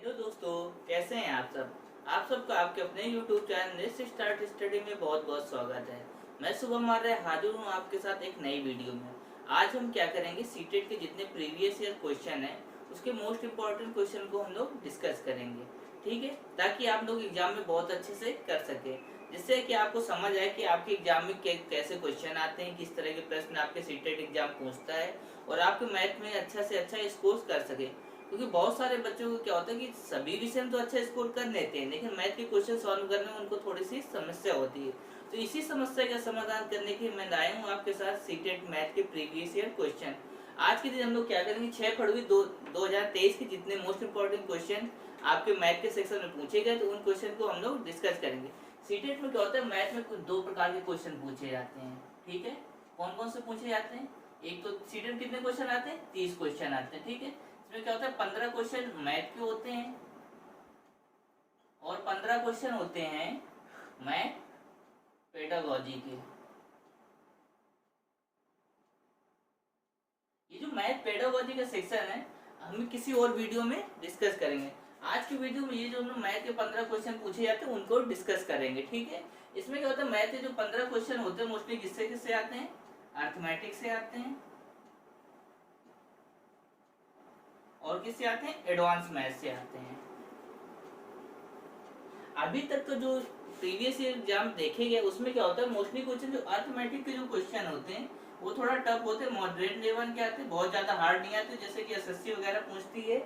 Hello दोस्तों, कैसे हैं आप सब। आप सबका आपके अपने YouTube channel next start study में बहुत बहुत स्वागत है। मैं शुभम मौर्य हाजिर हूँ आपके साथ एक नई वीडियो में। आज हम क्या करेंगे, सीटेट के जितने प्रीवियस ईयर क्वेश्चन हैं उसके मोस्ट इम्पॉर्टेंट क्वेश्चन को हम लोग डिस्कस करेंगे, ठीक है, ताकि आप लोग एग्जाम में बहुत अच्छे से कर सके, जिससे कि आपको समझ आए कि आपके एग्जाम में कैसे क्वेश्चन आते हैं, किस तरह के प्रश्न आपके सीटेट एग्जाम पूछता है और आपके मैथ में अच्छा से अच्छा स्कोर कर सके। क्योंकि बहुत सारे बच्चों को क्या होता है कि सभी विषय में तो अच्छा स्कोर कर लेते हैं, लेकिन मैथ के क्वेश्चन सॉल्व करने में उनको थोड़ी सी समस्या होती है। तो इसी समस्या का समाधान करने के लिए मैं लाया हूँ आपके साथ सीटेट मैथ के प्रीवियस ईयर क्वेश्चन। आज के दिन हम लोग क्या करेंगे, 6 फरवरी 2023 के जितने मोस्ट इंपॉर्टेंट क्वेश्चन आपके मैथ के सेक्शन में पूछे गए तो उन क्वेश्चन को हम लोग डिस्कस करेंगे। सीटेट में क्या होता है, मैथ में कुछ 2 प्रकार के क्वेश्चन पूछे जाते हैं, ठीक है। कौन कौन से पूछे जाते हैं, एक तो सीटेट कितने क्वेश्चन आते हैं, 30 क्वेश्चन आते हैं, ठीक है। इसमें क्या होता है, 15 क्वेश्चन मैथ के होते हैं और 15 क्वेश्चन होते हैं मैथ पेडागोजी के। ये जो मैथ पेडागोजी का सेक्शन है हम किसी और वीडियो में डिस्कस करेंगे। आज की वीडियो में ये जो मैथ के 15 क्वेश्चन पूछे जाते हैं उनको डिस्कस करेंगे, ठीक है। इसमें क्या होता है, मैथ के जो 15 क्वेश्चन होते हैं मोस्टली किससे किससे आते हैं, अर्थमेटिक से आते हैं और किससे आते हैं, एडवांस मैथ से आते हैं। अभी तक तो जो प्रीवियस ईयर एग्जाम देखे गए उसमें क्या होता है, मोस्टली क्वेश्चन जो अर्थमेटिक के जो क्वेश्चन होते हैं वो थोड़ा टफ होते हैं, मॉडरेट लेवल के आते हैं, बहुत ज्यादा हार्ड नहीं आते जैसे कि एसएससी वगैरह पूछती है।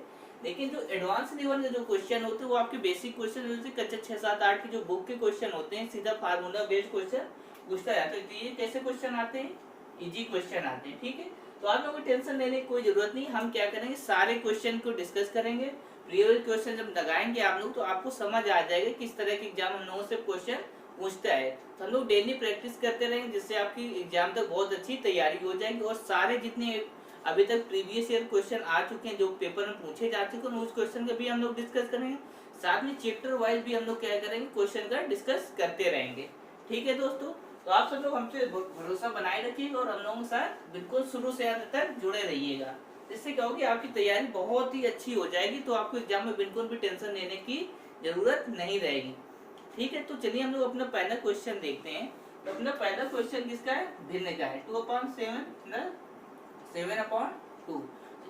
लेकिन जो एडवांस लेवल के जो क्वेश्चन होते हैं वो आपके बेसिक क्वेश्चन जैसे कक्षा 6, 7, 8 की जो बुक के क्वेश्चन होते हैं, सीधा फार्मूला बेस्ड क्वेश्चन पूछता जाता है। तो ये कैसे क्वेश्चन आते हैं, इजी क्वेश्चन आते हैं, ठीक है। तो आप लोगों को टेंशन लेने की कोई जरूरत नहीं, हम क्या करेंगे सारे क्वेश्चन को डिस्कस करेंगे। रियल क्वेश्चन जब लगाएंगे आप लोग तो आपको समझ आ जाएगा किस तरह के एग्जाम हम लोगों से क्वेश्चन पूछता है। तो हम लोग डेली प्रैक्टिस करते रहेंगे जिससे आपकी एग्जाम तक बहुत अच्छी तैयारी हो जाएगी और सारे जितने अभी तक प्रीवियस ईयर क्वेश्चन आ चुके हैं जो पेपर में पूछे जा चुके हैं उस क्वेश्चन का भी हम लोग डिस्कस करेंगे। साथ में चैप्टर वाइज भी हम लोग क्या करेंगे, क्वेश्चन का डिस्कस करते रहेंगे, ठीक है दोस्तों। तो आप सब लोग हमसे भरोसा बनाए रखिएगा और हम लोगों के साथ बिल्कुल शुरू से अंत तक जुड़े रहिएगा। इससे क्या होगी, आपकी तैयारी बहुत ही अच्छी हो जाएगी, तो आपको एग्जाम में बिल्कुल भी टेंशन लेने की जरूरत नहीं रहेगी, ठीक है। तो चलिए हम लोग अपना पहला क्वेश्चन देखते हैं। तो अपना पहला क्वेश्चन किसका है, भिन्न का है, 2/7 7/2।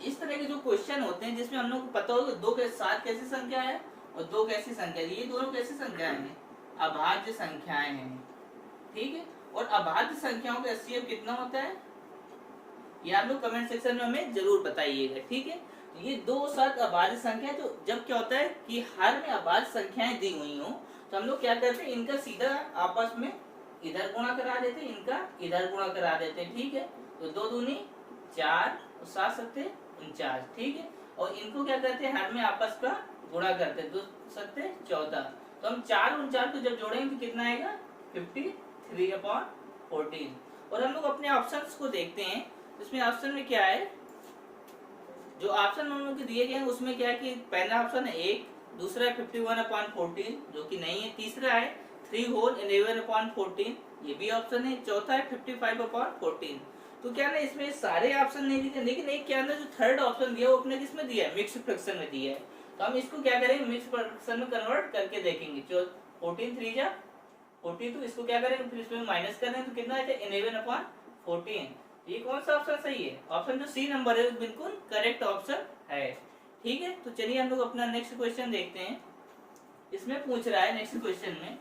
इस तरह के जो क्वेश्चन होते हैं जिसमें हम लोग को पता होगा 7 कैसी संख्या है और 2 कैसी संख्या है, ये दोनों कैसी संख्याएं हैं, अभाज्य संख्याएं हैं, ठीक है। और अभाज्य संख्याओं का एचसीएफ कितना होता है ये आप लोग कमेंट सेक्शन में हमें जरूर बताइएगा, ठीक है। तो ये 2 7 अभाज्य संख्या, तो जब क्या होता है कि हर में अभाज्य संख्याएं दी हुई हो तो हम लोग क्या करते हैं, इनका सीधा आपस में इधर गुणा करा देते हैं, इनका इधर गुणा करा देते हैं, ठीक है। तो 2 दूनी 4 और 7 सत्ते 49, ठीक है। और इनको क्या करते हैं, हर में आपस का गुणा करते हैं, 2 सत्ते 14। तो हम 4 और 4 को जब जोड़ेंगे तो कितना आएगा, 53/14। और हम लोग अपने ऑप्शंस को देखते हैं, इसमें ऑप्शन में क्या है, जो ऑप्शन हम लोग के दिए गए हैं उसमें क्या है कि पहला ऑप्शन है 1, दूसरा है 51/14 जो कि नहीं है, तीसरा है 3 होल 11/14 ये भी ऑप्शन है, चौथा है 55/14। तो क्या ना इसमें सारे ऑप्शन नहीं दिए, लेकिन एक क्या ना जो थर्ड ऑप्शन दिया वो अपने किसमें दिया है, मिक्स फ्रैक्शन में दिया है। तो हम इसको क्या करेंगे, मिक्स फ्रैक्शन में कन्वर्ट करके देखेंगे। 14 3 जा 42, इसको क्या करेंगे, फिर इसमें माइनस करें तो कितना है 11/14। ये कौन सा ऑप्शन सही है, ऑप्शन जो सी नंबर है बिल्कुल करेक्ट ऑप्शन है, ठीक है। तो चलिए हम लोग अपना नेक्स्ट क्वेश्चन देखते हैं। इसमें पूछ रहा है नेक्स्ट क्वेश्चन में,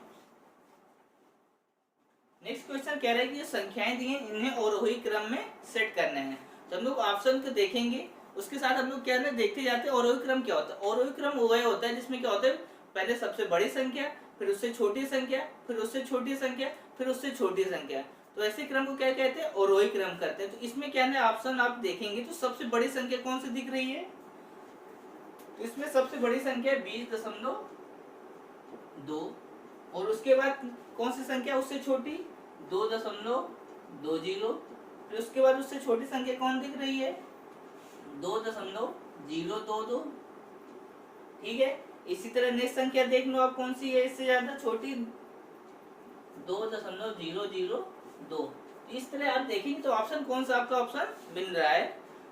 नेक्स्ट क्वेश्चन कह रहा है कि ये संख्याएं दी हैं इन्हें अवरोही क्रम में सेट करना है। तो हम लोग ऑप्शन को देखेंगे, उसके साथ हम लोग क्या है देखते जाते हैं अवरोही क्रम क्या होता है। अवरोही क्रम वह होता है जिसमें क्या होता है, पहले सबसे बड़ी संख्या, फिर उससे छोटी संख्या, फिर उससे छोटी संख्या, फिर उससे छोटी संख्या। तो ऐसे क्रम को क्या कहते हैं, अवरोही क्रम करते हैं। तो इसमें क्या है, ऑप्शन आप देखेंगे तो सबसे बड़ी संख्या कौन सी दिख रही है, तो इसमें सबसे बड़ी संख्या 20.2 और उसके बाद कौन सी संख्या उससे छोटी 2.20, फिर उसके बाद उससे छोटी संख्या कौन दिख रही है 2.022, ठीक है। इसी तरह नेक्स्ट संख्या देख लो आप कौन सी है इससे ज्यादा छोटी 2.002। इस तरह आप देखेंगे तो ऑप्शन कौन सा आपका ऑप्शन मिल रहा है,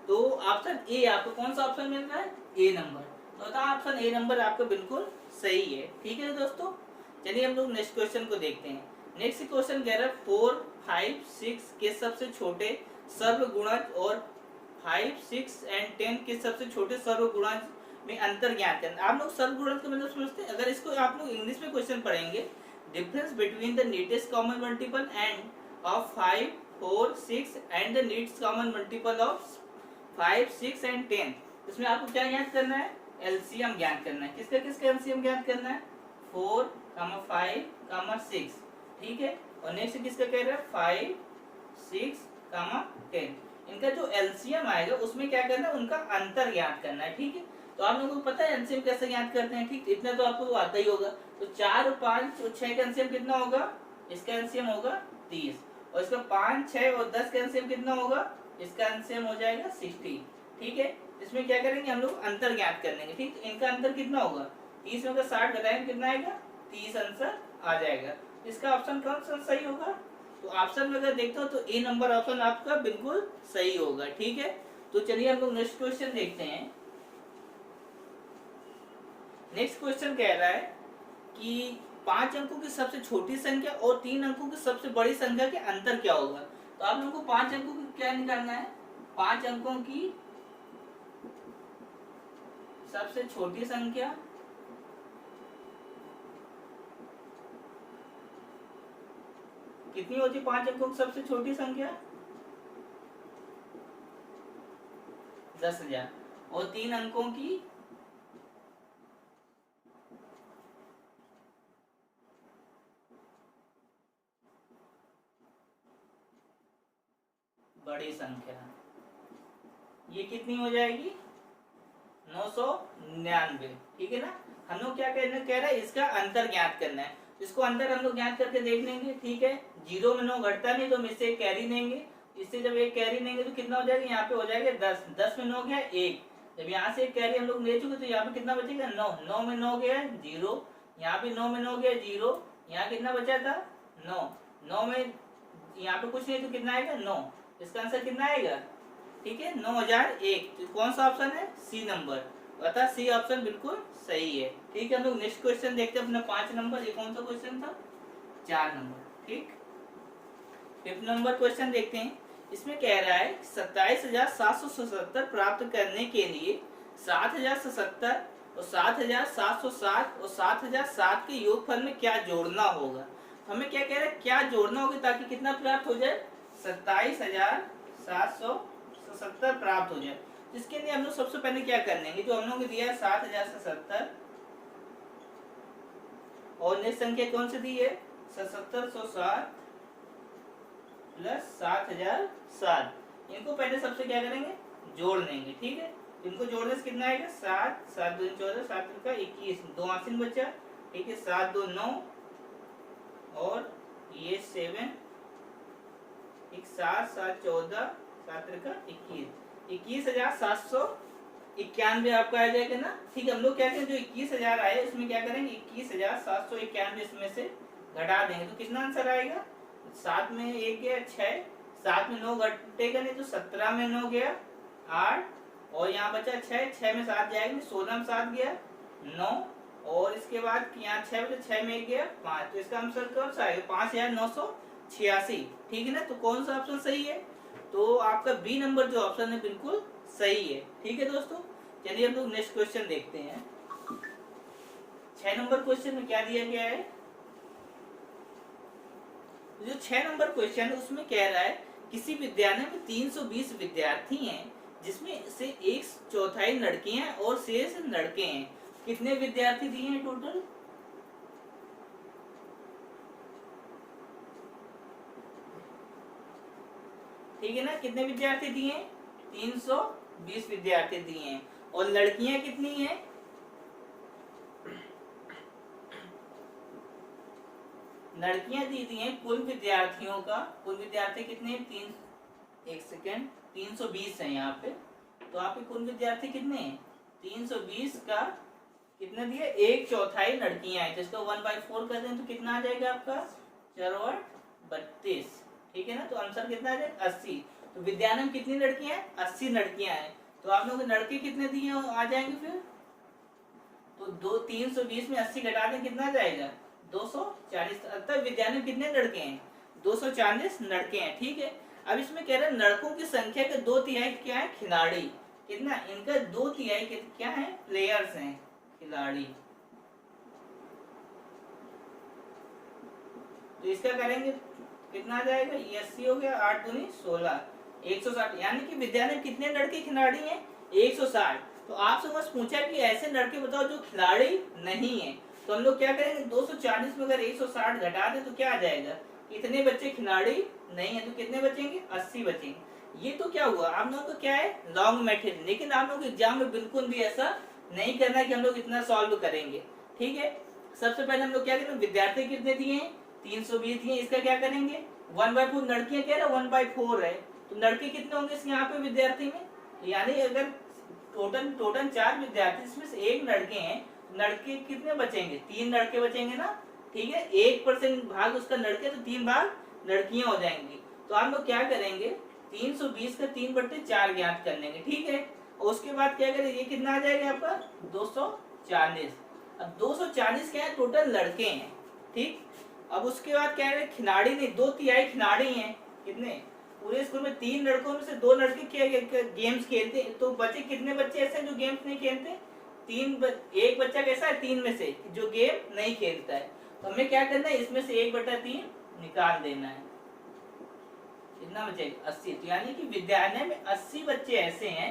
तो ऑप्शन ए आपको कौन सा ऑप्शन मिल रहा है, ए नंबर। तो था ऑप्शन ए नंबर आपका बिल्कुल सही है। ठीक है दोस्तों, चलिए हम लोग नेक्स्ट क्वेश्चन को देखते हैं। नेक्स्ट क्वेश्चन कह रहा है 4, 5, 6 के सबसे छोटे सर्वगुणज और 5, 6 एंड 10 के सबसे छोटे सर्वगुणज में अंतर ज्ञात करना। आप लोग सर्वगुणज का मतलब समझते हैं? अगर इसको आप लोग इंग्लिश में क्वेश्चन पढ़ेंगे, difference between the least common multiple and of 5, 4, 6 and the नीड्स कॉमन मल्टीपल ऑफ 5, 6 एंड 10। इसमें आपको क्या ज्ञात करना है? एलसीएम ज्ञात करना है। किसका किसका एलसीएम ज्ञात करना है? 4, 5, 6। ठीक है, और नेक्स्ट किसका कह रहा है? 5, 6, 10। इनका जो एलसीएम आएगा उसमें क्या करना है? उनका अंतर ज्ञात करना है। ठीक है, तो आप लोगों को पता है एलसीएम कैसे ज्ञात करते हैं? ठीक, इतना तो आपको आता ही होगा। तो 4 और 5 और 6 का एलसीएम कितना होगा? इसका एलसीएम होगा 30, और इसका 5, 6 और 10 का एलसीएम कितना होगा? इसका एलसीएम हो जाएगा 60। ठीक है, इसमें क्या करेंगे हम लोग? अंतर ज्ञात कर लेंगे। ठीक, तो इनका अंतर कितना होगा? 30 में अगर 60 घटाएंगे कितना आएगा? 30 आंसर आ जाएगा। इसका ऑप्शन कौन सा सही होगा? तो ऑप्शन में अगर देखते हो तो ए नंबर ऑप्शन आपका बिल्कुल सही होगा। ठीक है, तो चलिए हम लोग नेक्स्ट क्वेश्चन देखते हैं। नेक्स्ट क्वेश्चन कह रहा है कि 5 अंकों की सबसे छोटी संख्या और 3 अंकों की सबसे बड़ी संख्या के अंतर क्या होगा? तो आप लोगों को 5 अंकों की क्या निकालना है? 5 अंकों की सबसे छोटी संख्या कितनी होती है? 5 अंकों की सबसे छोटी संख्या 10,000, और 3 अंकों की बड़ी संख्या, ये कितनी हो जाएगी? 999। ठीक है ना, हम लोग क्या कहना कह रहा है? इसका अंतर ज्ञात करना है। इसको अंतर हम लोग ज्ञात करके देख लेंगे। ठीक है, 0 में 9 घटता नहीं तो हम इससे एक कैरी लेंगे। इससे जब एक कैरी लेंगे तो कितना हो जाएगा? यहाँ पे हो जाएगा 10। 10 में 9 गया 1। जब यहाँ से एक कैरी हम लोग ले चुके तो यहाँ पे कितना बचेगा? 9। 9 में 9 गया 0। यहाँ पे 9 में 9 गया 0। यहाँ कितना बचा था? 9। 9 में यहाँ पे कुछ नहीं तो कितना आएगा? 9। इसका आंसर कितना आएगा? ठीक है, 9001। तो कौन सा ऑप्शन है? C number. अतः सी ऑप्शन बिल्कुल सही है। ठीक है, हम लोग नेक्स्ट क्वेश्चन देखते हैं अपना 5 नंबर। ये कौन सा क्वेश्चन था? 4 नंबर। ठीक, 5th नंबर क्वेश्चन देखते हैं। इसमें कह रहा है 27,777 प्राप्त करने के लिए 7,077 और 7,707 और 7,007 के योगफल में क्या जोड़ना होगा? हमें क्या कह रहा है? क्या जोड़ना होगा ताकि कितना प्राप्त हो जाए? 27,777 प्राप्त हो जाए। इसके लिए हम लोग सबसे पहले क्या कर लेंगे? जो हम लोग ने दिया है 7,077, और नेक्स्ट संख्या कौन सी दी है? 7,707 प्लस 7,007। इनको पहले सबसे क्या करेंगे? जोड़ लेंगे। ठीक है, इनको जोड़ने से कितना आएगा? 7, 7 2 14, 7 का 21, 2 आंसिन बचा। ठीक है, 7 2 9 और ये 7, 7 7 14, 7 का 21, 21,791 आपका आ जाएगा ना। ठीक है, हम लोग क्या करें? जो 21,000 आए उसमें क्या करेंगे? 21,791 इसमें से घटा देंगे तो कितना आंसर आएगा? 7 में 1 गया 6, 7 में 9 घटेगा नहीं तो 17 में 9 गया 8, और यहाँ बचा 6, 6 में 7 जाएगा, 16 में 7 गया 9, और इसके बाद यहाँ 6 बचा, 6 में 1 गया 5। तो इसका आंसर कौन सा आएगा? 5,986। ठीक है ना, तो कौन सा ऑप्शन सही है? तो आपका बी नंबर जो ऑप्शन है बिल्कुल सही है। ठीक है दोस्तों, चलिए हम लोग नेक्स्ट क्वेश्चन देखते हैं। 6 नंबर क्वेश्चन में क्या दिया गया है? जो 6 नंबर क्वेश्चन है उसमें कह रहा है किसी विद्यालय में 320 विद्यार्थी हैं जिसमें से 1/4 लड़कियां और शेष लड़के हैं। कितने विद्यार्थी दिए हैं टोटल? ठीक है ना, कितने विद्यार्थी दिए हैं? 320 विद्यार्थी दिए हैं, और लड़कियां कितनी हैं? लड़कियां दी दी हैं कुल विद्यार्थियों का। कुल विद्यार्थी कितने हैं? 320 है यहाँ पे। तो आपके कुल विद्यार्थी कितने हैं? 320 का कितना दिया? 1/4 लड़कियां हैं, तो इसका 1/4 कर दें तो कितना आ जाएगा आपका? 4 32। ठीक है ना, तो आंसर कितना आ जाएगा? 80। तो विद्यालय में कितनी लड़कियां हैं? 80 लड़कियां हैं। तो आप लोग लड़के कितने दिए आ जाएंगे फिर? तो 320 में 80 घटा दें कितना जाएगा 240। तब विद्यालय में कितने लड़के हैं 240 लड़के हैं। ठीक है, अब इसमें कह रहे हैं लड़कों की संख्या के 2/3 क्या है खिलाड़ी, कितना इनका 2/3 क्या है प्लेयर्स हैं खिलाड़ी। तो इसका करेंगे कितना आ जाएगा, ये 80 हो गया, 8 दूनी 16, 160। यानी कि विद्यालय में कितने लड़के खिलाड़ी हैं 160। तो आपसे बस पूछा कि ऐसे लड़के बताओ जो खिलाड़ी नहीं है, तो हम लोग क्या करेंगे 240 में अगर 160 घटा दे तो क्या आ जाएगा, इतने बच्चे खिलाड़ी नहीं है, तो कितने बचेंगे 80 बचेंगे। ये तो क्या हुआ आप लोगों का क्या है लॉन्ग मेथड, लेकिन आप लोग एग्जाम में बिल्कुल भी ऐसा नहीं करना है कि हम लोग इतना सॉल्व करेंगे। ठीक है, सबसे पहले हम लोग क्या करेंगे, विद्यार्थी कितने दिए हैं 320 दिए, इसका क्या करेंगे 1/4, लड़कियां कह रहे 1/4 है, तो लड़के कितने होंगे यहाँ पे विद्यार्थी में, यानी अगर टोटल 4 विद्यार्थी इसमें से 1 लड़के हैं, लड़के कितने बचेंगे 3 लड़के बचेंगे ना। ठीक है, 1% भाग उसका लड़के, तो 3 भाग लड़कियां हो जाएंगी। तो आप लोग क्या करेंगे 320 का 3/4 ज्ञात कर लेंगे। ठीक है, और उसके बाद क्या करेंगे, ये कितना आ जाएगा आपका 240। अब 240 क्या है टोटल लड़के हैं। ठीक, अब उसके बाद क्या है खिलाड़ी नहीं, 2/3 खिलाड़ी हैं, कितने पूरे स्कूल में 3 लड़कों में से 2 लड़के क्या गेम्स खेलते हैं, तो बचे कितने बच्चे ऐसे हैं जो गेम्स नहीं खेलते, एक बच्चा कैसा है 3 में से जो गेम नहीं खेलता है। तो हमें क्या करना है इसमें से 1/3 निकाल देना है, कितना बचेगा 80। तो यानी कि विद्यालय में 80 बच्चे ऐसे हैं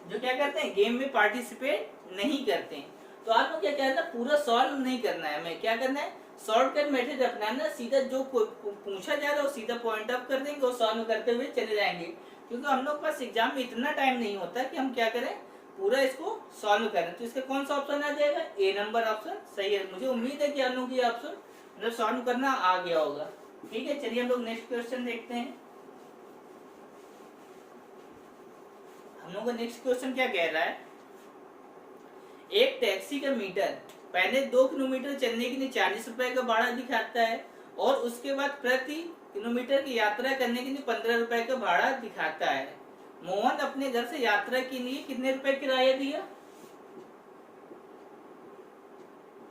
जो क्या करते हैं गेम में पार्टिसिपेट नहीं करते हैं। तो आप लोग क्या करना है पूरा सॉल्व नहीं करना है, हमें क्या करना है शॉर्टकट मेथड अपनाना, सीधा जो पूछा जा रहा है वो सीधा पॉइंट अप कर देंगे और सॉल्व करते हुए चले जाएंगे, क्योंकि हम लोग के पास एग्जाम में इतना टाइम नहीं होता कि हम क्या करें पूरा इसको सॉल्व करें। तो इसका कौन सा ऑप्शन आ जाएगा, ए नंबर ऑप्शन सही है। मुझे उम्मीद है कि आप लोग ये ऑप्शन मतलब सॉल्व करना आ गया होगा। ठीक है, चलिए हम लोग नेक्स्ट क्वेश्चन देखते हैं। हम लोग का नेक्स्ट क्वेश्चन क्या कह रहा है, एक टैक्सी का मीटर पहले 2 किलोमीटर चलने के लिए 40 रुपए का भाड़ा दिखाता है और उसके बाद प्रति किलोमीटर की यात्रा करने के लिए 15 रुपए का भाड़ा दिखाता है। मोहन अपने घर से यात्रा के लिए कितने रुपए किराया दिया,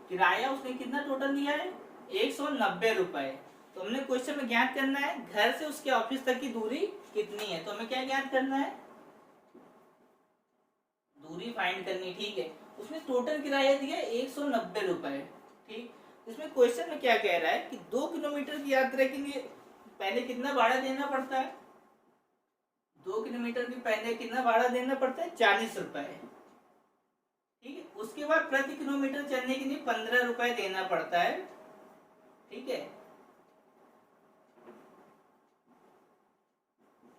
किराया उसने कितना टोटल दिया है 190 रुपए। तो हमने क्वेश्चन में ज्ञात करना है घर से उसके ऑफिस तक की दूरी कितनी है, तो हमें क्या ज्ञात करना है दूरी फाइंड करनी। ठीक है, उसमें टोटल किराया दिया है 190 रुपए। ठीक, इसमें क्वेश्चन में क्या कह रहा है कि 2 किलोमीटर की यात्रा के लिए पहले कितना भाड़ा देना पड़ता है, 2 किलोमीटर की पहले कितना भाड़ा देना पड़ता है 40 रुपए। ठीक है, उसके बाद प्रति किलोमीटर चलने के लिए 15 रुपए देना पड़ता है। ठीक है,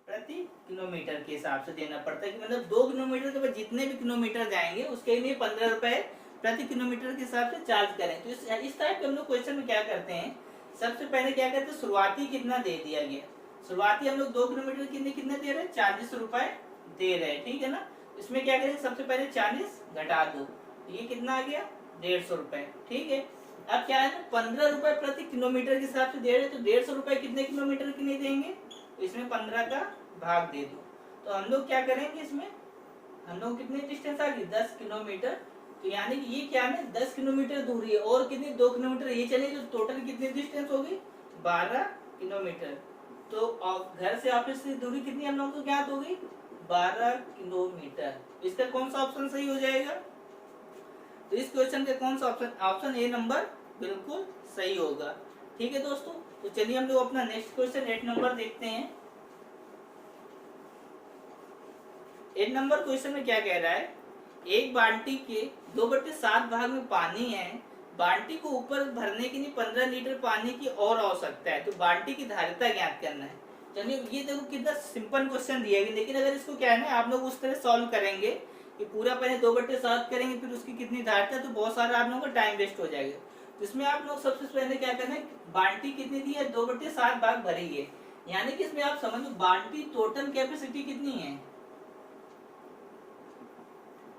प्रति किलोमीटर के हिसाब से देना पड़ता है कि मतलब 2 किलोमीटर के बाद जितने भी किलोमीटर जाएंगे उसके लिए 15 रुपए प्रति किलोमीटर के हिसाब से चार्ज करें। तो इस टाइप के हम लोग क्वेश्चन में क्या करते हैं, सबसे पहले क्या करते हैं शुरुआती कितना दे दिया गया, शुरुआती हम लोग 2 किलोमीटर के लिए कितना दे रहे हैं 40 रुपए दे रहे हैं। ठीक है ना, इसमें क्या करेंगे सबसे पहले 40 घटा दो, ये कितना आ गया 150 रुपए। ठीक है, अब क्या है 15 रुपए प्रति किलोमीटर के हिसाब से दे रहे हैं, तो 150 रुपए कितने किलोमीटर के लिए देंगे, तो इसमें 15 का भाग दे दो। तो हम लोग क्या करेंगे इसमें हम लोग कितनी डिस्टेंस आ गई 10 किलोमीटर। तो यानी कि ये क्या है 10 किलोमीटर दूरी है और कितनी 2 किलोमीटर ये चले, तो टोटल कितनी डिस्टेंस होगी 12 किलोमीटर। तो घर से ऑफिस की दूरी कितनी हम लोगों को ज्ञात होगी 12 किलोमीटर। इसका कौन सा ऑप्शन सही हो जाएगा, तो इस क्वेश्चन का कौन सा ऑप्शन, ऑप्शन ए नंबर बिल्कुल सही होगा। ठीक है दोस्तों, तो चलिए हम लोग अपना नेक्स्ट क्वेश्चन 8 नंबर देखते हैं। 8 नंबर क्वेश्चन में क्या कह रहा है, एक बाल्टी के 2/7 भाग में पानी है, बाल्टी को ऊपर भरने के लिए 15 लीटर पानी की और आवश्यकता है, तो बाल्टी की धारिता ज्ञात करना है। चलिए ये देखो कितना सिंपल क्वेश्चन दिया गया, लेकिन अगर इसको क्या है ना आप लोग उस तरह सॉल्व करेंगे कि पूरा पहले 2/7 करेंगे फिर उसकी कितनी धारिता, तो बहुत सारा आप लोगों का टाइम वेस्ट हो जाएगा। तो इसमें आप लोग सबसे पहले क्या करना है, बाल्टी कितनी दी है 2/7 भाग भरी है, यानी कि इसमें आप समझो बाल्टी टोटल कैपेसिटी कितनी है,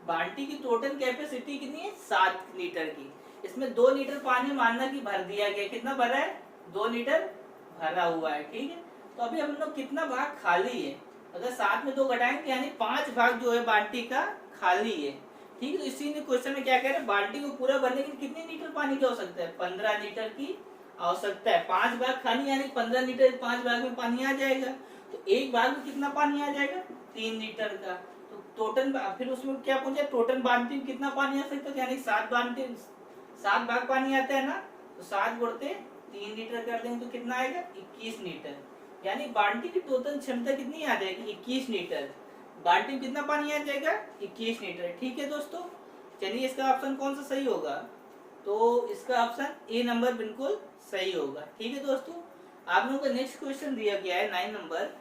बाल्टी की टोटल कैपेसिटी कितनी है 7 लीटर की। इसमें 2 लीटर पानी मानना कि भर दिया गया, कितना भरा है 2 लीटर भरा हुआ है। ठीक है, तो अभी हम लोग कितना भाग खाली है, अगर 7 में 2 घटाएंगे यानी 5 भाग जो है बाल्टी का खाली है। ठीक है। तो इसी क्वेश्चन में क्या कह रहे हैं, बाल्टी को पूरा भरने के लिए कितने लीटर पानी की आवश्यकता है, 15 लीटर की आवश्यकता है। 5 भाग खाली यानी 15 लीटर 5 भाग में पानी आ जाएगा। तो एक भाग में कितना पानी आ जाएगा, 3 लीटर का। तो टोटल फिर उसमें क्या पूछा, टोटल बाल्टी में कितना पानी आ सकता है, यानी 7 भाग पानी आता है ना, तो 7 गुणते 3 लीटर कर देंगे तो कितना आएगा, 21 लीटर। यानी बाल्टी की टोटल क्षमता कितनी आ जाएगी, 21 लीटर। बाल्टी में कितना पानी आ जाएगा, 21 लीटर। ठीक है दोस्तों, चलिए इसका ऑप्शन कौन सा सही होगा, तो इसका ऑप्शन ए नंबर बिल्कुल सही होगा। ठीक है दोस्तों, आप लोगों का नेक्स्ट क्वेश्चन दिया गया है 9 नंबर।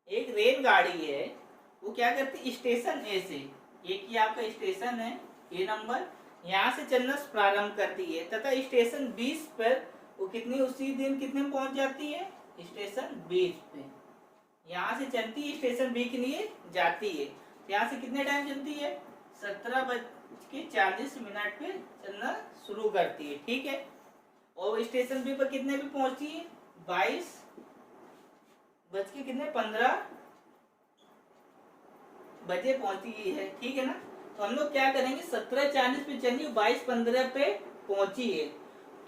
एक रेलगाड़ी है, वो क्या करती है, स्टेशन ए से, एक ही आपका स्टेशन है ए नंबर, यहाँ से चलना प्रारंभ करती है तथा स्टेशन 20 पर वो कितनी उसी दिन कितने में पहुंच जाती है, स्टेशन 20 पे। यहाँ से चलती है स्टेशन बी के लिए जाती है, यहाँ से कितने टाइम चलती है, 17:40 पे चलना शुरू करती है। ठीक है, और स्टेशन बी पर कितने पे पहुंचती है, 22:15 बजे पहुंची है। ठीक है ना, तो हम लोग क्या करेंगे, 17:40 पे चली, 22:15 पे पहुंची है।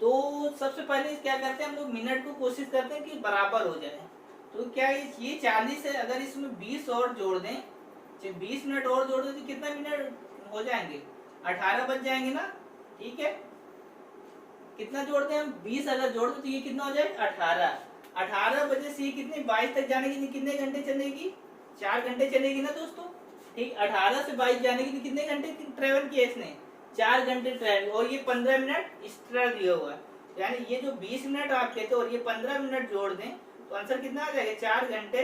तो सबसे पहले क्या करते हैं हम लोग, मिनट को कोशिश करते हैं कि बराबर हो जाए। तो क्या ये 40 है, अगर इसमें 20 और जोड़ दें, 20 मिनट और जोड़ दें तो कितना मिनट हो जाएंगे, 18 बज जाएंगे ना। ठीक है, कितना जोड़ते हैं हम, 20 अगर जोड़ दें तो ये कितना हो जाए, 18 बजे से ये कितने 22 तक जाने के लिए कितने घंटे चलेगी, 4 घंटे चलेगी ना दोस्तों। ठीक, 18 से 22 जाने के लिए कितने घंटे ट्रेवल किया इसने, 4 घंटे ट्रेवल, और ये 15 मिनट एक्स्ट्रा दिया हुआ है। यानी ये जो 20 मिनट आप कहते हो और ये 15 मिनट जोड़ दें तो आंसर कितना आ जाएगा, 4 घंटे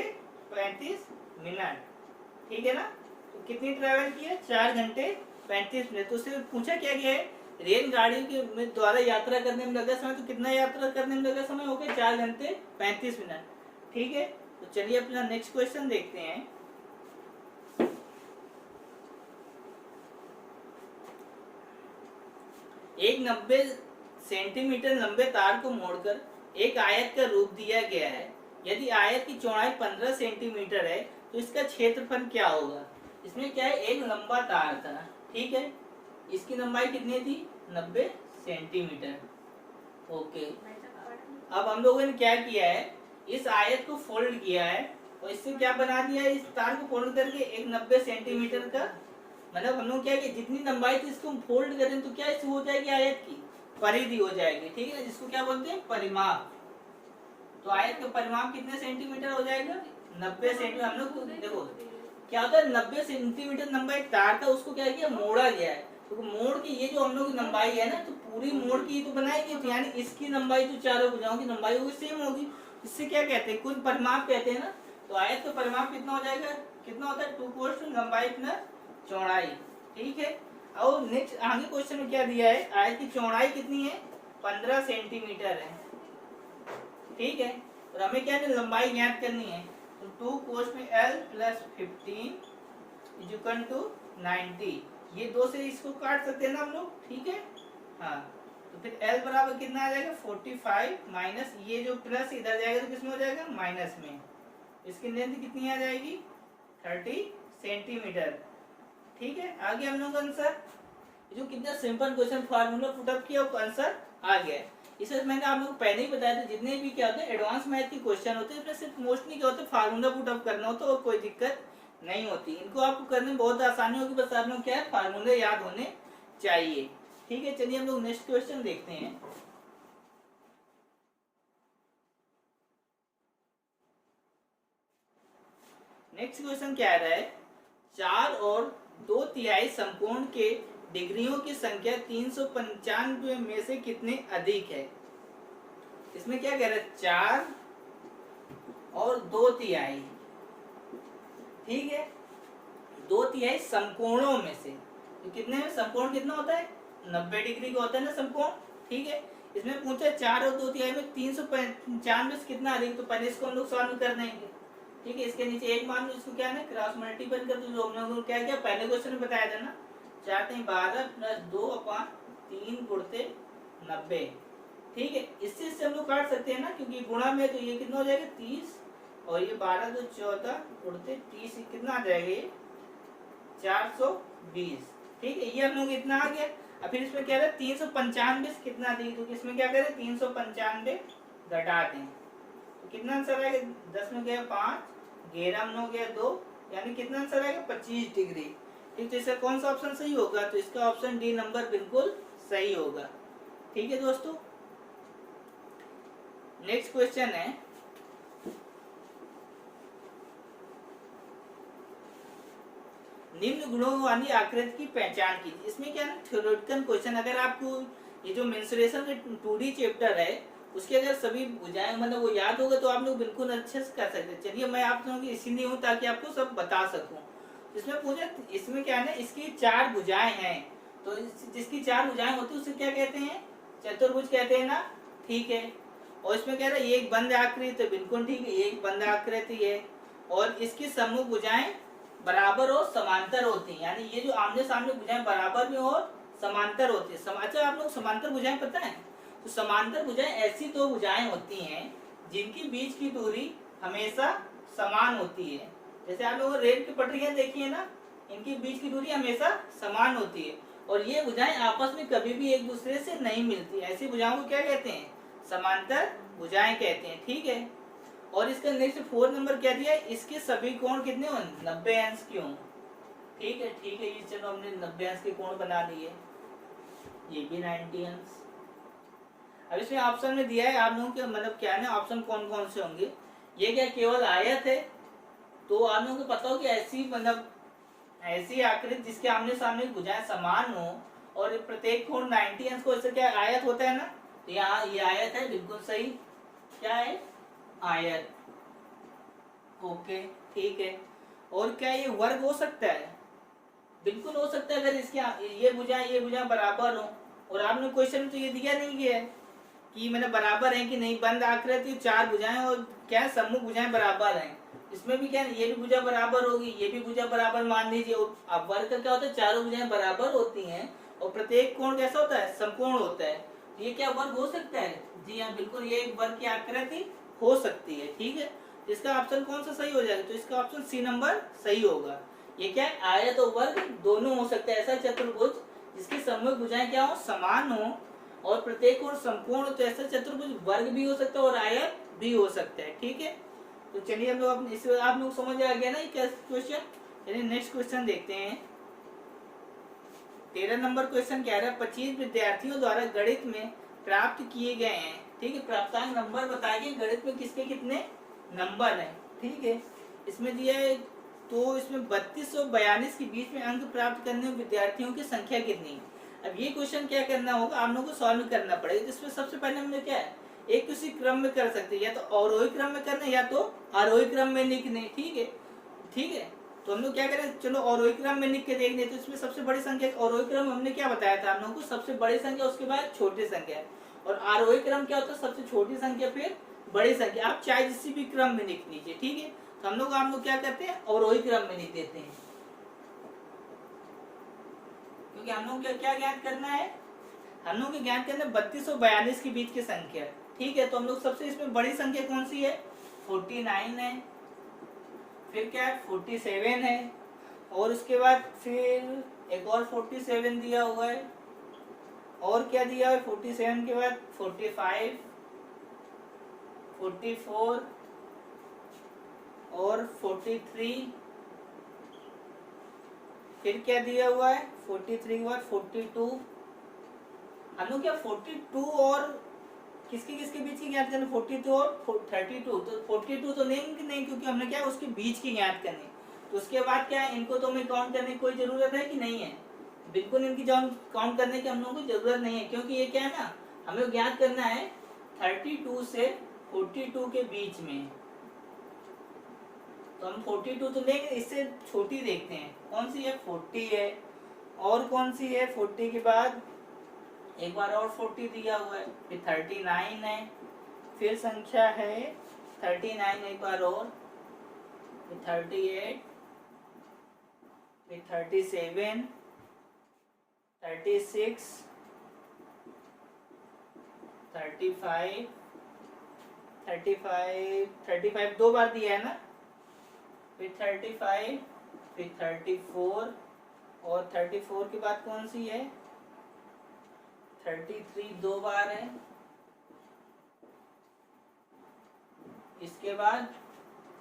35 मिनट। ठीक है ना, तो कितनी ट्रेवल किया, 4 घंटे 35 मिनट। तो उससे पूछा क्या गया है, रेलगाड़ी के द्वारा यात्रा करने में लगा समय, तो कितना यात्रा करने में लगा समय हो गया, 4 घंटे 35 मिनट। ठीक है, तो चलिए अपना नेक्स्ट क्वेश्चन देखते हैं। एक 90 सेंटीमीटर लंबे तार को मोड़कर एक आयत का रूप दिया गया है। यदि आयत की चौड़ाई 15 सेंटीमीटर है तो इसका क्षेत्रफल क्या होगा। इसमें क्या है, एक लंबा तार था, ठीक है, इसकी लंबाई कितनी थी, 90 सेंटीमीटर। ओके, अब हम लोगों ने क्या किया है, इस आयत को फोल्ड किया है और इससे क्या बना दिया है, इस तार को फोल्ड करके एक 90 सेंटीमीटर का, मतलब हम लोग क्या कि जितनी लंबाई थी इसको हम फोल्ड करें तो क्या इससे हो जाएगी, आयत की परिधि हो जाएगी। ठीक है, जिसको क्या बोलते हैं, परिमाप। तो आयत का परिमाप कितने सेंटीमीटर हो जाएगा, 90 सेंटीमीटर। हम लोग देखो क्या होता है, 90 सेंटीमीटर लंबा एक तार था, उसको क्या किया, मोड़ा गया है। तो मोड़ की ये जो हम लोग की लंबाई है ना, तो पूरी मोड़ की तो बनाएगी, तो यानी इसकी लंबाई जो चारों भुजाओं की लंबाई होगी सेम होगी। इससे क्या कहते हैं, कुल परिमाप कहते हैं ना। तो आयत का परिमाप कितना हो जाएगा, कितना होता है, 2 लंबाई प्लस चौड़ाई। ठीक है, और नेक्स्ट आगे क्वेश्चन में क्या दिया है, आयत की चौड़ाई कितनी है, 15 सेंटीमीटर है। ठीक है, और हमें क्या है, लंबाई ज्ञात करनी है। तो 2 cos में L प्लस 15 इक्वल टू 90, ये 2 से इसको काट सकते हैं ना हम लोग। ठीक है, हाँ, तो फिर L बराबर कितना आ जाएगा, 45 माइनस ये जो प्लस इधर जाएगा तो किसमें हो जाएगा, माइनस में। इसकी लेंथ कितनी आ जाएगी, 30 सेंटीमीटर। ठीक है, आगे हम लोग का आंसर, जो कितना सिंपल क्वेश्चन फार्मूला पुटअप किया वो आंसर आ गया। इसमें मैंने आप लोग पहले ही बताया था, जितने भी क्या होते हैं एडवांस मैथ के क्वेश्चन होते हैं, इसमें सिर्फ मोस्टली क्या होता है, फार्मूला पुटअप करना होता है और कोई दिक्कत नहीं होती। इनको आपको करने में बहुत आसानी होगी, बस आप लोग क्या है, फार्मूले याद होने चाहिए। ठीक है, चलिए हम लोग नेक्स्ट क्वेश्चन देखते हैं। नेक्स्ट क्वेश्चन क्या आ रहा है, 4 और 2/3 समकोण के डिग्रियों की संख्या 395 में से कितने अधिक है। इसमें क्या कह रहा है, 4 और 2/3, ठीक है, 2/3 समकोणों में से, तो कितने में, समकोण कितना होता है, 90 डिग्री का होता है ना समकोण। ठीक है, इसमें पूछा 4 और 2/3 में 395 से कितना अधिक, तो पहले इसको हम लोग सॉल्व कर देंगे। ठीक है, इसके नीचे एक मान लो, इसको क्या है, क्रॉस मल्टीपल कर दो, जो हम लोग क्या किया पहले क्वेश्चन में बताया था ना, 4 3 12 प्लस 2/3 गुणते 90। ठीक है, इससे हम लोग काट सकते हैं ना, क्योंकि गुणा में तो ये कितना हो जाएगा, 30 और ये 12 तो 14 उड़ते 30 कितना आ जाएगा ये 420। ठीक है, ये हम लोग इतना आ गया। अब फिर इसमें क्या है 395 कितना दी, तो इसमें क्या करें 395 घटा दें तो कितना आंसर आएगा, 10 में गया 5, 11 में हो गया 2, यानी कितना आंसर आएगा 25 डिग्री। ठीक, तो इसका कौन सा ऑप्शन सही होगा, तो इसका ऑप्शन डी नंबर बिल्कुल सही होगा। ठीक है दोस्तों, नेक्स्ट क्वेश्चन है निम्न गुणों वाली आकृति की पहचान कीजिए। इसमें क्या है थ्योरेटिकल क्वेश्चन, अगर आपको ये जो मेंसुरेशन के 2D चैप्टर है उसके अगर सभी बुझाएं मतलब वो याद होगा तो आप लोग बिल्कुल अच्छे से कर सकते हैं। चलिए मैं आप लोगों की इसीलिए हूँ ताकि आपको सब बता सकूं। इसमें पूछे इसमें क्या है ना, इसकी 4 भुजाएं हैं, तो जिसकी 4 भुजाएं होती है उसे क्या कहते हैं, चतुर्भुज कहते हैं ना। ठीक है, और इसमें कह रहा है ये एक बंद आकृति, तो बिल्कुल ठीक है, ये एक बंद आकृति है और इसकी समूह भुजाएं बराबर और समांतर होती हैं, यानी ये जो आमने सामने भुजाएं बराबर में और समांतर होती है। अच्छा आप लोग समांतर भुजाएं पता है, तो समांतर भुजाएं ऐसी दो भुजाएं होती हैं जिनकी बीच की दूरी हमेशा समान होती है। जैसे आप लोगों रेल की पटरियां देखी है ना, इनकी बीच की दूरी हमेशा समान होती है और ये भुजाएं आपस में कभी भी एक दूसरे से नहीं मिलती। ऐसी भुजाओं को क्या कहते हैं, समांतर भुजाएं कहते हैं। ठीक है, और इसका नेक्स्ट 4 नंबर क्या दिया है, इसके सभी कोण कितने हों 90 अंश के हों। ठीक है, ये चलो हमने 90 अंश के कोण बना लिए, ये भी 90 अंश। अब इसमें ऑप्शन में दिया है आप लोगों के मतलब क्या है ना, ऑप्शन कौन कौन से होंगे, ये क्या केवल आयत है, तो आप लोगों को पता हो कि ऐसी मतलब ऐसी आकृति जिसके आमने सामने भुजाएं समान हो और प्रत्येक कोण 90 अंश को, इससे क्या आयत होता है ना, तो यहाँ ये आयत है, बिल्कुल सही, क्या है आयत। ओके ठीक है, और क्या ये वर्ग हो सकता है, बिल्कुल हो सकता है, अगर इसके ये भुजाएं बराबर हो। और आपने क्वेश्चन तो ये दिया नहीं गया है कि मतलब बराबर है कि नहीं, बंद आकृति 4 भुजाएं और क्या सम्मुख भुजाएं बराबर हैं, इसमें भी क्या है ये भी भुजा बराबर होगी, ये भी भुजा बराबर मान लीजिए। अब वर्ग का क्या होता है, चारों भुजाएं बराबर होती हैं और प्रत्येक कोण कैसा होता है, समकोण होता है, ये क्या वर्ग हो सकता है, जी हाँ बिल्कुल, ये एक वर्ग की आकृति हो सकती है। ठीक है, इसका ऑप्शन कौन सा सही हो जाएगा, तो इसका ऑप्शन सी नंबर सही होगा। ये क्या है आयत और वर्ग दोनों हो सकता है, ऐसा चतुर्भुज जिसकी सम्मुख भुजाएं क्या हो समान हो और प्रत्येक कोण समकोण, तो ऐसा चतुर्भुज वर्ग भी हो सकता है और आयत भी हो सकता है। ठीक है, तो चलिए हम लोग इसे आप लोग समझ आ गया ना ये क्या क्वेश्चन। चलिए नेक्स्ट क्वेश्चन देखते हैं। 13 नंबर क्वेश्चन कह रहा है 25 विद्यार्थियों द्वारा गणित में प्राप्त किए गए हैं। ठीक है, प्राप्तांक नंबर बताए गए गणित में किसके कितने नंबर हैं। ठीक है, इसमें दिया है, तो इसमें 32 और 42 के बीच में अंक प्राप्त करने वाले विद्यार्थियों की संख्या कितनी है। अब ये क्वेश्चन क्या करना होगा, आप लोगों को सॉल्व करना पड़ेगा। इसमें सबसे पहले हमने क्या है, एक किसी क्रम में कर सकते हैं, या तो अवरोही क्रम में करना या तो आरोही क्रम में लिखने। ठीक है, तो हम लोग क्या करें, चलो अवरोही क्रम में लिख के देख लेते। तो इसमें सबसे बड़ी संख्या अवरोही क्रम हमने क्या बताया था आप लोगों को, सबसे बड़ी संख्या उसके बाद छोटी संख्या, और आरोही क्रम क्या होता है, सबसे छोटी संख्या फिर बड़ी संख्या। आप चाहे किसी भी क्रम में लिख लीजिए। ठीक है, तो हम लोग क्या करते हैं अवरोही क्रम में लिख देते हैं, क्योंकि हम लोग क्या ज्ञात करना है, हम लोग ज्ञात करना है 32 और 42 के बीच की संख्या। ठीक है, तो हम लोग सबसे इसमें बड़ी संख्या कौन सी है, 49 है, फिर क्या है 47 है, और उसके बाद फिर एक और 47 दिया हुआ है, और क्या दिया है 47 के बाद 45, 44 और 43, फिर क्या दिया हुआ है 43 के बाद 42। हम लोग क्या 42 और किसके बीच की ज्ञात करनी, 42 और 32, तो 42 तो नहीं, क्योंकि हमने क्या उसके बीच की ज्ञात करनी। तो उसके बाद क्या है, इनको तो हमें काउंट करने की कोई जरूरत है कि नहीं है, बिल्कुल इनकी काउंट करने की हम लोगों को जरूरत नहीं है, क्योंकि ये क्या है ना, हमें ज्ञात करना है 32 से 42 के बीच में। तो हम 42 तो लेंगे, इससे छोटी देखते हैं कौन सी है, 40 है, और कौन सी है 40 के बाद एक बार और 40 दिया हुआ है, फिर 39 है, फिर संख्या है 39 एक बार और, फिर 38, फिर 37, 36, 35, 35 दो बार दिया है ना, फिर 35, फिर 34, और 34 के बाद कौन सी है 33 दो बार है, इसके बाद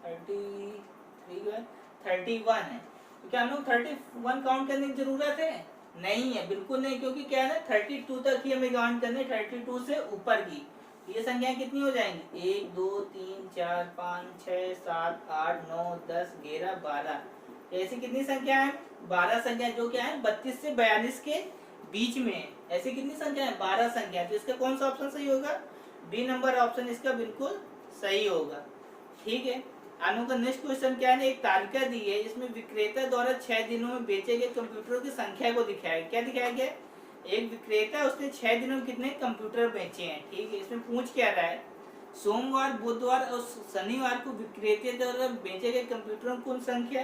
33 के बाद 31 है। तो क्या हम लोग 31 काउंट करने की जरूरत है? नहीं है, बिल्कुल नहीं, क्योंकि क्या है ना 32 तक ही हमें काउंट करने, 32 से ऊपर की। ये संख्याएं कितनी हो जाएंगी 1 2 3 4 5 6 7 8 9 10 11 12, ऐसी कितनी संख्या है 12 संख्या, जो क्या है 32 से 42 के बीच में है। ऐसी कितनी संख्या है 12 संख्या। तो इसका कौन सा ऑप्शन सही होगा? बी नंबर ऑप्शन इसका बिल्कुल सही होगा। ठीक है, आनु का नेक्स्ट क्वेश्चन क्या है, एक तालिका दी है इसमें विक्रेता द्वारा 6 दिनों में बेचे गए कंप्यूटरों की संख्या को दिखाया। क्या दिखाया गया? एक विक्रेता उसने 6 दिनों में कितने कंप्यूटर बेचे हैं। ठीक है, इसमें पूछ क्या रहा है, सोमवार बुधवार और शनिवार को विक्रेता द्वारा बेचे गए कंप्यूटरों की कुल संख्या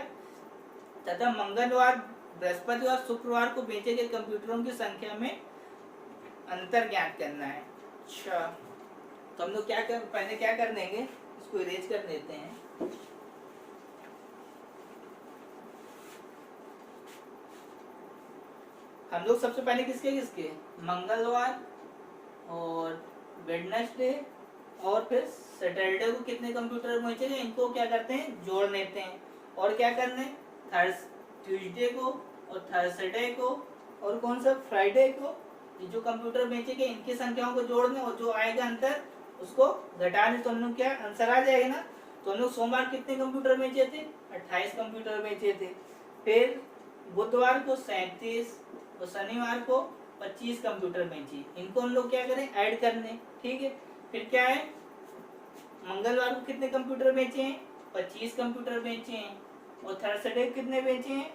तथा मंगलवार बृहस्पतिवार शुक्रवार को बेचे गए कंप्यूटरों की संख्या में अंतर ज्ञात करना है। अच्छा, तो हम लोग पहले क्या कर देंगे, इसको इरेज कर देते हैं। हम लोग सबसे पहले किसके मंगलवार और वेडनेसडे और फिर सैटरडे को कितने कंप्यूटर बेचेंगे, इनको क्या करते हैं जोड़ लेते हैं। और क्या करना है ट्यूसडे को और थर्सडे को और कौन सा फ्राइडे को, ये जो कंप्यूटर बेचेंगे इनकी संख्याओं को जोड़ने और जो आएगा अंतर उसको घटाने। तो हम लोग क्या आंसर आ जाएगा ना। तो हम लोग सोमवार कितने कंप्यूटर बेचे थे 28 कंप्यूटर बेचे थे, फिर बुधवार को 37 और शनिवार को 25 कंप्यूटर बेचे। इनको हम लोग क्या करें ऐड करने। ठीक है, फिर क्या है मंगलवार को कितने कंप्यूटर बेचे हैं 25 कंप्यूटर बेचे हैं, और थर्सडे कितने बेचे हैं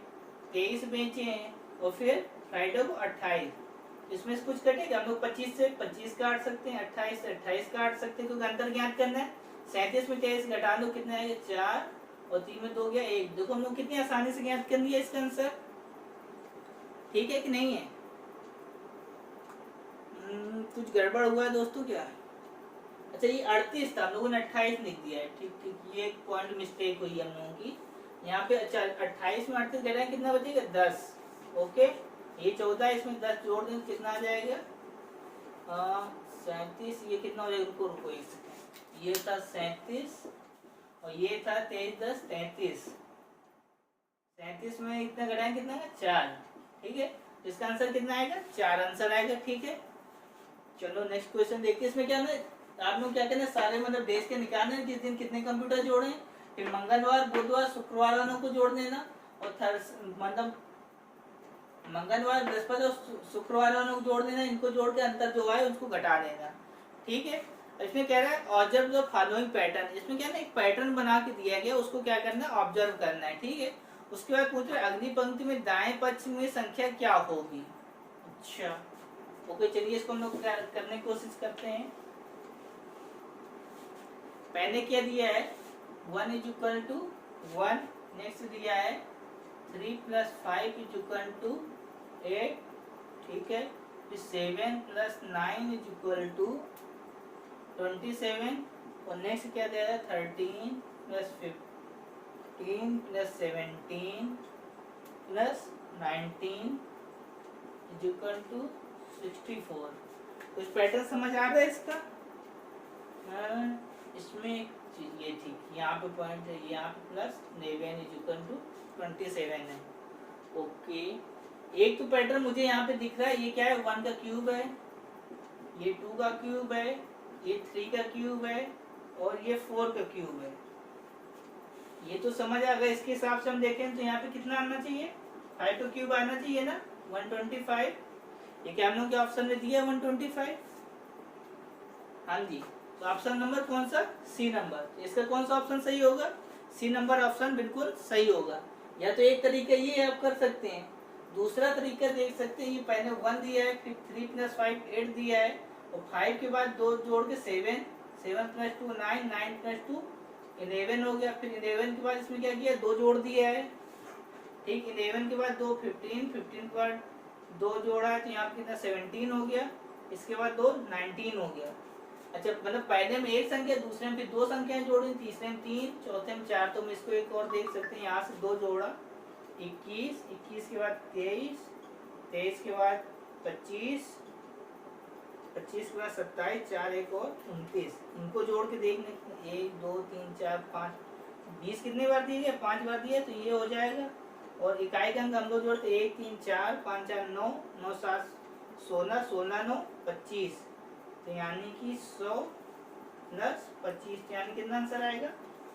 23 बेचे हैं, और फिर फ्राइडे को 28। इसमें से कुछ कटेगा, हम लोग 25 से 25 काट सकते हैं, 28 से 28 काट सकते हैं, क्योंकि अंतर ज्ञात करना है। 37 में 23 घटा दो कितना आएगा 4, और 3 में 2 गया 1। देखो हम लोग कितनी आसानी से ज्ञात कर लिया इसका आंसर। ठीक है कि नहीं है? कुछ गड़बड़ हुआ है दोस्तों क्या? अच्छा, ये 38 था, हम लोगों ने 28 लिख दिया है। ठीक ठीक, ये एक पॉइंट मिस्टेक हुई हम लोगों की यहाँ पे। अच्छा, 28 में 38 घटाएं कितना बचेगा 10। ओके, ये 14, इसमें 10 जोड़ दें कितना आ जाएगा 37। ये कितना हो जाएगा, रुको रुको एक सेकंड, ये था 37 और ये था 23 10 33। 37 में इतना घटाएं कितना है 4। ठीक है, इसका आंसर कितना आएगा 4 आंसर आएगा। ठीक है, चलो नेक्स्ट क्वेश्चन देखते हैं। इसमें क्या है आप लोग क्या करना है सारे मतलब डेज के निकालने जिस दिन कितने कंप्यूटर जोड़े, फिर मंगलवार बुधवार शुक्रवार वालों को जोड़ देना, और मतलब मंगलवार बृहस्पति और शुक्रवार वालों को जोड़ देना, इनको जोड़ के अंतर जो आए उसको घटा देना। ठीक है, इसमें कह रहा है ऑब्जर्व द फॉलोइंग पैटर्न। इसमें क्या है एक पैटर्न बना के दिया गया, उसको क्या करना है ऑब्जर्व करना है। ठीक है, उसके बाद पूछ रहे अगली पंक्ति में दाएं पक्ष में संख्या क्या होगी। अच्छा ओके, चलिए इसको हम लोग करने की कोशिश करते हैं। पहले क्या दिया है 1 = 1, नेक्स्ट दिया है 3 + 5 = 8। ठीक है, फिर 7 + 9 = 27, और नेक्स्ट क्या दिया है 13 + 15 + 17 + 19 = 64। कुछ पैटर्न समझ आ रहा है इसका? इसमें ये ठीक यहाँ पे पॉइंट है, यहाँ पे प्लस 11 = 27 है। ओके, एक तो पैटर्न मुझे यहाँ पे दिख रहा है, ये क्या है 1 का क्यूब है, ये 2 का क्यूब है, ये 3 का क्यूब है, और ये 4 का क्यूब है। ये तो समझ आ गया। इसके हिसाब से हम देखें तो यहाँ पे कितना आना चाहिए 5 का क्यूब आना चाहिए ना 125। ये क्या हम लोग के ऑप्शन में दिया 125। हाँ जी, तो ऑप्शन नंबर कौन सा सी नंबर। इसका कौन सा ऑप्शन सही होगा? सी नंबर ऑप्शन बिल्कुल सही होगा। या तो एक तरीका ये आप कर सकते हैं, दूसरा तरीका देख सकते हैं, ये पहले 1 दिया है, फिर 3 + 5 8 दिया है, और 5 के बाद 2 जोड़ के 7 7 + 2 9 9 + 2 11 हो गया। फिर 11 के बाद इसमें क्या किया 2 जोड़ दिया है। ठीक, 11 के बाद 2 15 15 के बाद 2 जोड़ा है, तो यहाँ पे कितना 17 हो गया। इसके बाद 2 19 हो गया। अच्छा मतलब पहले में एक संख्या, दूसरे में फिर दो संख्याएं जोड़ी, तीसरे में 3, चौथे में 4। तो हम इसको एक और देख सकते हैं, यहाँ से 2 जोड़ा 21, 21 के बाद 23, 23 के बाद 25, 25 के बाद 27, 4 एक और 29। इनको जोड़ के देख लेते हैं, 1 2 3 4 5, 20 कितने बार दिए गए? 5 बार दिए, तो ये हो जाएगा। और इकाई का अंक हम लोग जोड़ते 1 3 4, 5 4 9, 9 7 16, 16 9 25। तो यानी कि 100 प्लस 25, यानी कितना आंसर आएगा?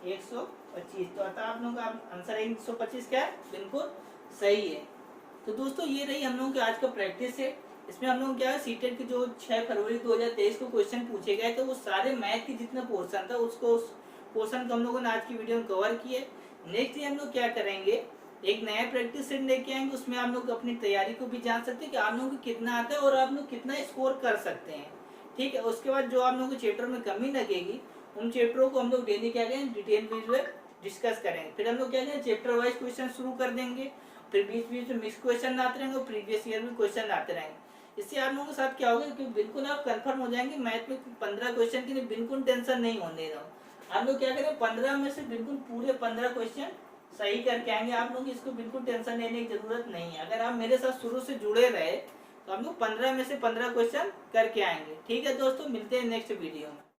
125। तो अतः आप लोगों का आंसर 125 क्या है? बिल्कुल सही है। तो दोस्तों ये रही हम लोगों की आज का प्रैक्टिस है। इसमें हम लोग क्या है, सीटेट के जो 6 फरवरी 2023 को क्वेश्चन पूछे गए थे, वो सारे मैथ की जितना पोर्शन था उसको, उस पोर्शन को हम लोगों ने आज की वीडियो में कवर किए। नेक्स्ट डे हम लोग क्या करेंगे, एक नया प्रैक्टिस सेट लेके आएंगे। उसमें आप लोग अपनी तैयारी को भी जान सकते हैं कि आप लोगों को कितना आता है और आप लोग कितना स्कोर कर सकते हैं। ठीक है, उसके बाद जो आप लोगों को चैप्टर में कमी लगेगी, उन चैप्टरों को हम लोग डेली क्या करेंगे, डिटेल में डिस्कस करेंगे। फिर हम लोग क्या करेंगे, चैप्टर वाइज क्वेश्चन शुरू कर देंगे। फिर बीच बीच में मिक्स क्वेश्चन आते रहेंगे और प्रीवियस ईयर में क्वेश्चन आते रहेंगे। इससे आप लोगों के साथ क्या होगा कि बिल्कुल आप कंफर्म हो जाएंगे मैथ में 15 क्वेश्चन के लिए बिल्कुल टेंशन नहीं होने दो। आप लोग क्या करें, 15 में से बिल्कुल पूरे 15 क्वेश्चन सही करके आएंगे। आप लोग इसको बिल्कुल टेंशन लेने की जरूरत नहीं है। अगर आप मेरे साथ शुरू से जुड़े रहे तो हम लोग 15 में से 15 क्वेश्चन करके आएंगे। ठीक है दोस्तों, मिलते हैं नेक्स्ट वीडियो में।